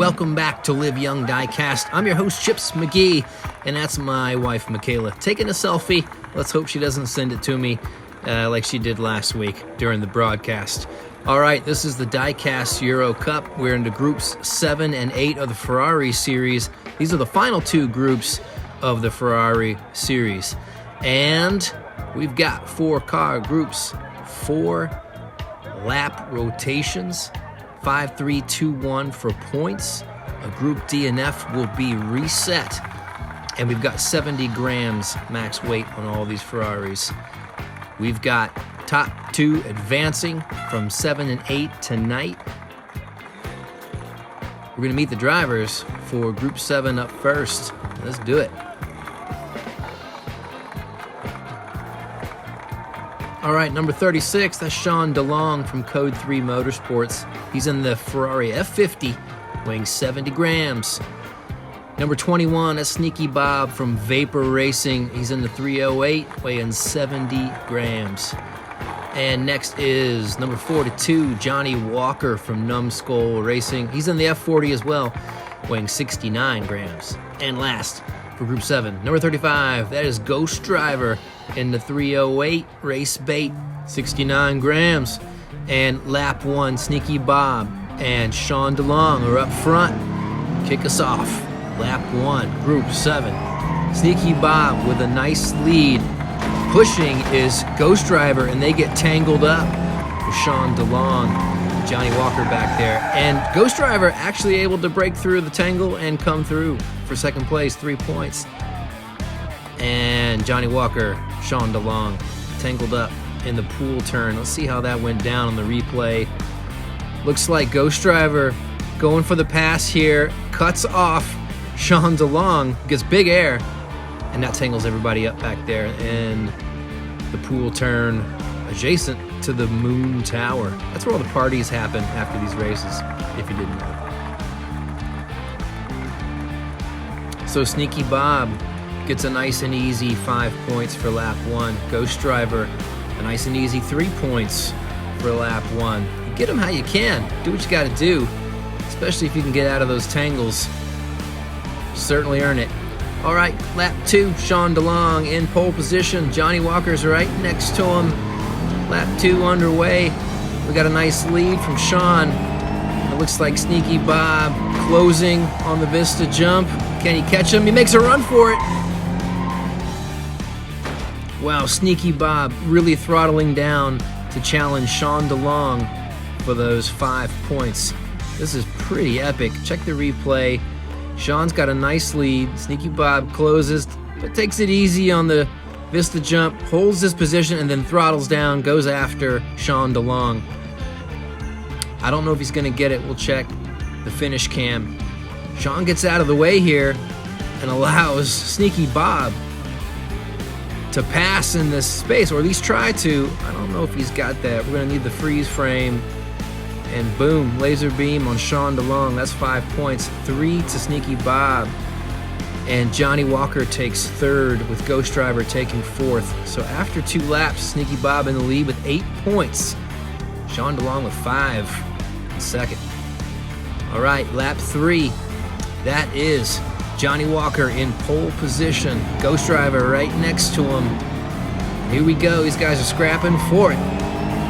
Welcome back to Live Young Diecast. I'm your host, Chips McGee, and that's my wife, Michaela, taking a selfie. Let's hope she doesn't send it to me like she did last week during the broadcast. All right, this is the Diecast Euro Cup. We're into groups 7 and 8 of the Ferrari series. These are the final two groups of the Ferrari series. And we've got 4-car groups, 4 lap rotations, 5, 3, 2, 1 for points. A Group D and F will be reset. And we've got 70 grams max weight on all these Ferraris. We've got top 2 advancing from 7 and 8 tonight. We're going to meet the drivers for Group 7 up first. Let's do it. All right, number 36, that's Sean DeLong from Code 3 Motorsports. He's in the Ferrari F50, weighing 70 grams. Number 21, that's Sneaky Bob from Vapor Racing. He's in the 308, weighing 70 grams. And next is number 42, Johnny Walker from Numbskull Racing. He's in the F40 as well, weighing 69 grams. And last, for Group 7, number 35, that is Ghost Driver in the 308 Race Bait, 69 grams. And lap 1, Sneaky Bob and Sean DeLong are up front. Kick us off. Lap 1, Group 7. Sneaky Bob with a nice lead. Pushing is Ghost Driver, and they get tangled up with Sean DeLong, Johnny Walker back there. And Ghost Driver actually able to break through the tangle and come through for second place, 3 points. And Johnny Walker, Sean DeLong, tangled up in the pool turn. Let's see how that went down on the replay. Looks like Ghost Driver going for the pass here, cuts off Sean DeLong, gets big air, and that tangles everybody up back there in the pool turn adjacent to the Moon Tower. That's where all the parties happen after these races, if you didn't know. So Sneaky Bob gets a nice and easy 5 points for lap 1. Ghost Driver, a nice and easy 3 points for lap 1. You get them how you can. Do what you got to do, especially if you can get out of those tangles. Certainly earn it. All right, lap 2, Sean DeLong in pole position. Johnny Walker's right next to him. Lap 2 underway. We got a nice lead from Sean. It looks like Sneaky Bob closing on the Vista jump. Can he catch him? He makes a run for it. Wow, Sneaky Bob really throttling down to challenge Sean DeLong for those 5 points. This is pretty epic. Check the replay. Sean's got a nice lead. Sneaky Bob closes, but takes it easy on the Vista jump, holds this position, and then throttles down, goes after Sean DeLong. I don't know if he's going to get it. We'll check the finish cam. Sean gets out of the way here and allows Sneaky Bob to pass in this space, or at least try to. I don't know if he's got that. We're going to need the freeze frame. And boom, laser beam on Sean DeLong. That's 5 points. 3 to Sneaky Bob. And Johnny Walker takes third with Ghost Driver taking fourth. So after 2 laps, Sneaky Bob in the lead with 8 points. Sean DeLong with 5 in second. All right, lap 3. That is Johnny Walker in pole position. Ghost Driver right next to him. Here we go. These guys are scrapping for it.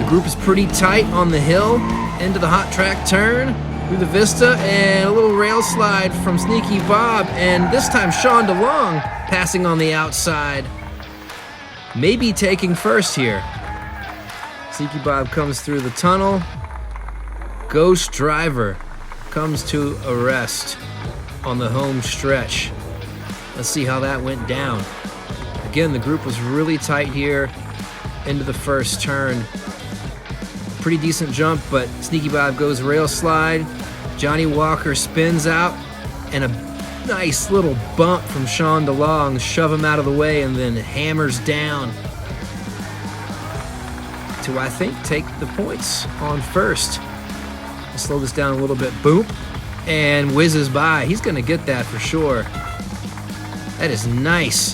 The group is pretty tight on the hill. Into the hot track turn, through the Vista, and a little rail slide from Sneaky Bob, and this time Sean DeLong passing on the outside, maybe taking first here. Sneaky Bob comes through the tunnel. Ghost Driver comes to a rest on the home stretch. Let's see how that went down. Again, the group was really tight here into the first turn. Pretty decent jump, but Sneaky Bob goes rail slide. Johnny Walker spins out, and a nice little bump from Sean DeLong, shove him out of the way, and then hammers down to, I think, take the points on first. I'll slow this down a little bit. Boom, and whizzes by. He's going to get that for sure. That is nice.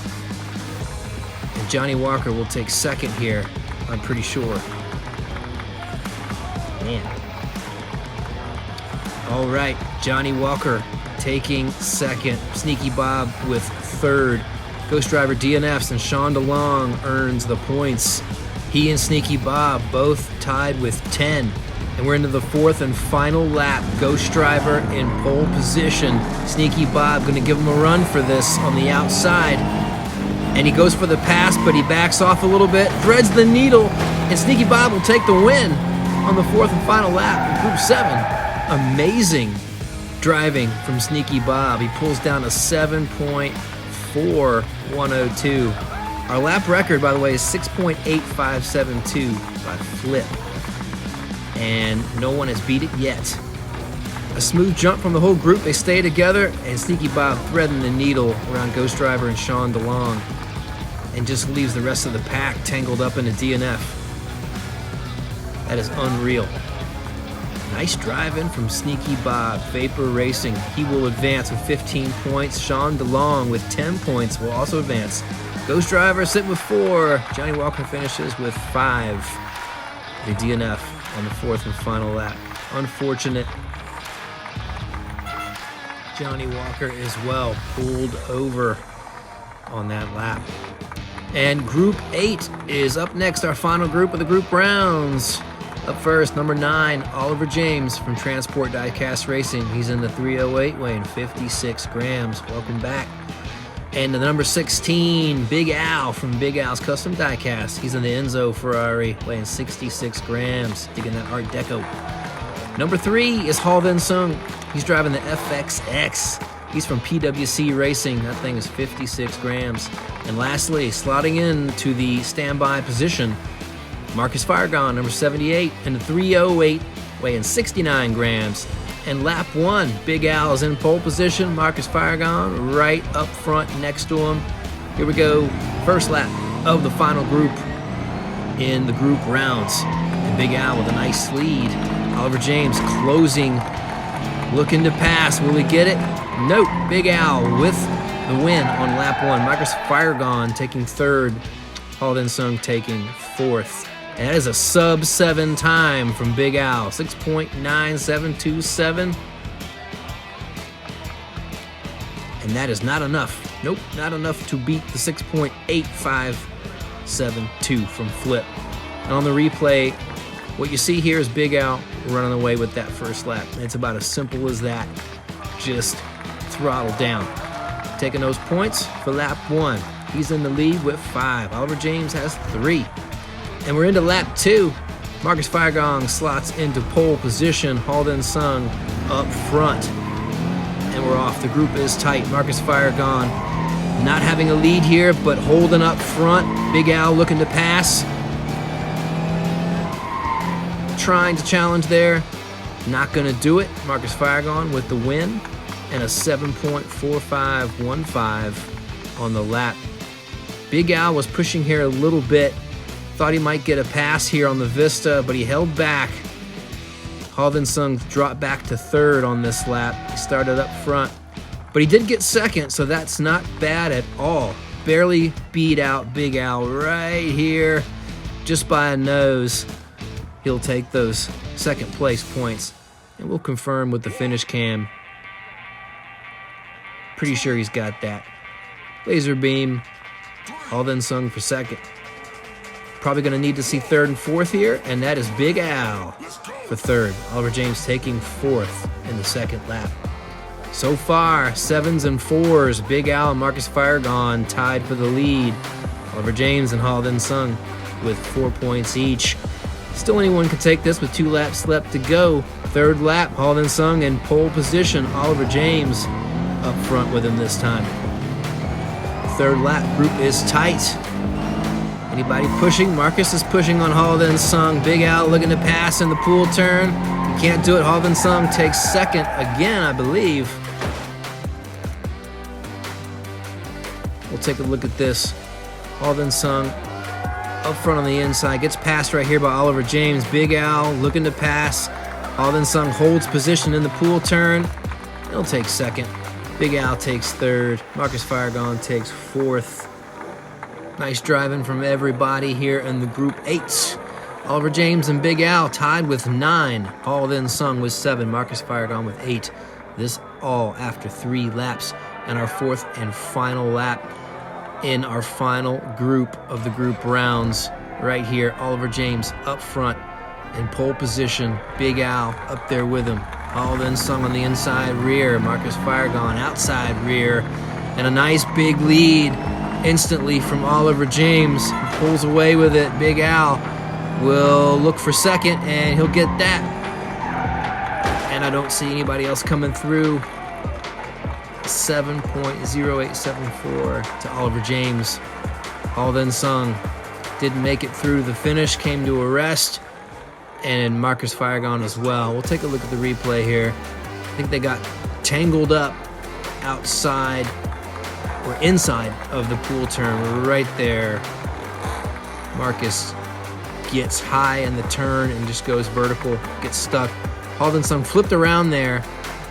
And Johnny Walker will take second here, I'm pretty sure. Man. All right, Johnny Walker taking second. Sneaky Bob with third. Ghost Driver DNFs and Sean DeLong earns the points. He and Sneaky Bob both tied with 10. And we're into the fourth and final lap. Ghost Driver in pole position. Sneaky Bob gonna give him a run for this on the outside. And he goes for the pass, but he backs off a little bit, threads the needle, and Sneaky Bob will take the win on the fourth and final lap of Group 7. Amazing driving from Sneaky Bob. He pulls down a 7.4102. Our lap record, by the way, is 6.8572 by Flip. And no one has beat it yet. A smooth jump from the whole group. They stay together, and Sneaky Bob threading the needle around Ghost Driver and Sean DeLong, and just leaves the rest of the pack tangled up in a DNF. That is unreal. Nice driving from Sneaky Bob. Vapor Racing, he will advance with 15 points. Sean DeLong with 10 points will also advance. Ghost Driver sitting with 4. Johnny Walker finishes with 5. The DNF on the fourth and final lap. Unfortunate. Johnny Walker as well pulled over on that lap. And Group 8 is up next, our final group of the group rounds. Up first, number 9, Oliver James from Transport Diecast Racing. He's in the 308, weighing 56 grams. Welcome back. And the number 16, Big Al from Big Al's Custom Diecast. He's in the Enzo Ferrari, weighing 66 grams. Digging that Art Deco. Number 3 is Halden Sung. He's driving the FXX. He's from PWC Racing. That thing is 56 grams. And lastly, slotting in to the standby position, Marcus Firegon, number 78, in the 308, weighing 69 grams. And lap 1, Big Al is in pole position. Marcus Firegon right up front next to him. Here we go. First lap of the final group in the group rounds. And Big Al with a nice lead. Oliver James closing, looking to pass. Will he get it? Nope. Big Al with the win on lap 1. Marcus Firegon taking third. Halden Sung taking fourth. And that is a sub-7 time from Big Al, 6.9727. And that is not enough. Nope, not enough to beat the 6.8572 from Flip. And on the replay, what you see here is Big Al running away with that first lap. It's about as simple as that. Just throttle down. Taking those points for lap 1. He's in the lead with 5. Oliver James has 3. And we're into lap 2. Marcus Firegon slots into pole position. Halden Sung up front. And we're off. The group is tight. Marcus Firegon not having a lead here, but holding up front. Big Al looking to pass. Trying to challenge there. Not going to do it. Marcus Firegon with the win. And a 7.4515 on the lap. Big Al was pushing here a little bit. Thought he might get a pass here on the Vista, but he held back. Halden Sung dropped back to third on this lap. He started up front, but he did get second, so that's not bad at all. Barely beat out Big Al right here, just by a nose. He'll take those second place points, and we'll confirm with the finish cam. Pretty sure he's got that. Laser beam, Halden Sung for second. Probably going to need to see third and fourth here, and that is Big Al for third. Oliver James taking fourth in the second lap. So far, 7s and 4s. Big Al and Marcus Firegon tied for the lead. Oliver James and Halden Sung with 4 points each. Still anyone can take this with 2 laps left to go. Third lap, Halden Sung in pole position. Oliver James up front with him this time. Third lap group is tight. Anybody pushing? Marcus is pushing on Halden Sung. Big Al looking to pass in the pool turn. He can't do it. Halden Sung takes second again, I believe. We'll take a look at this. Halden Sung up front on the inside. Gets passed right here by Oliver James. Big Al looking to pass. Halden Sung holds position in the pool turn. He'll take second. Big Al takes third. Marcus Firegon takes fourth. Nice driving from everybody here in the Group 8 Oliver James and Big Al tied with 9. All then sung with 7. Marcus Firegon with 8. This all after 3 laps and our 4th and final lap in our final group of the group rounds. Right here, Oliver James up front in pole position. Big Al up there with him. All then sung on the inside rear. Marcus Firegon outside rear. And a nice big lead instantly from Oliver James. He pulls away with it. Big Al will look for second, and he'll get that. And I don't see anybody else coming through. 7.0874 to Oliver James. All then sung. Didn't make it through the finish, came to a rest. And Marcus Firegon as well. We'll take a look at the replay here. I think they got tangled up outside or inside of the pool turn right there. Marcus gets high in the turn and just goes vertical, gets stuck. Haldenson flipped around there,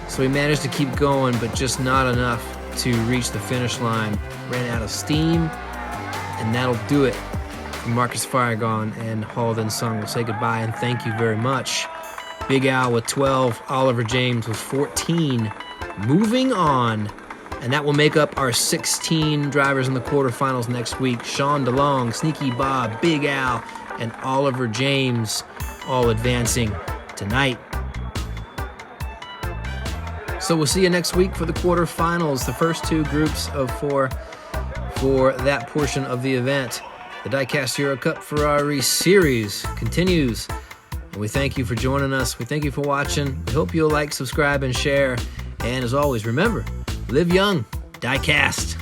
so he managed to keep going, but just not enough to reach the finish line. Ran out of steam, and that'll do it for Marcus Firegon and Haldenson. We'll say goodbye and thank you very much. Big Al with 12, Oliver James with 14. Moving on, and that will make up our 16 drivers in the quarterfinals next week. Sean DeLong, Sneaky Bob, Big Al, and Oliver James all advancing tonight. So we'll see you next week for the quarterfinals, the first 2 groups of 4 for that portion of the event. The Diecast Euro Cup Ferrari Series continues, and we thank you for joining us. We thank you for watching. We hope you'll like, subscribe, and share. And as always, remember, live young, Diecast.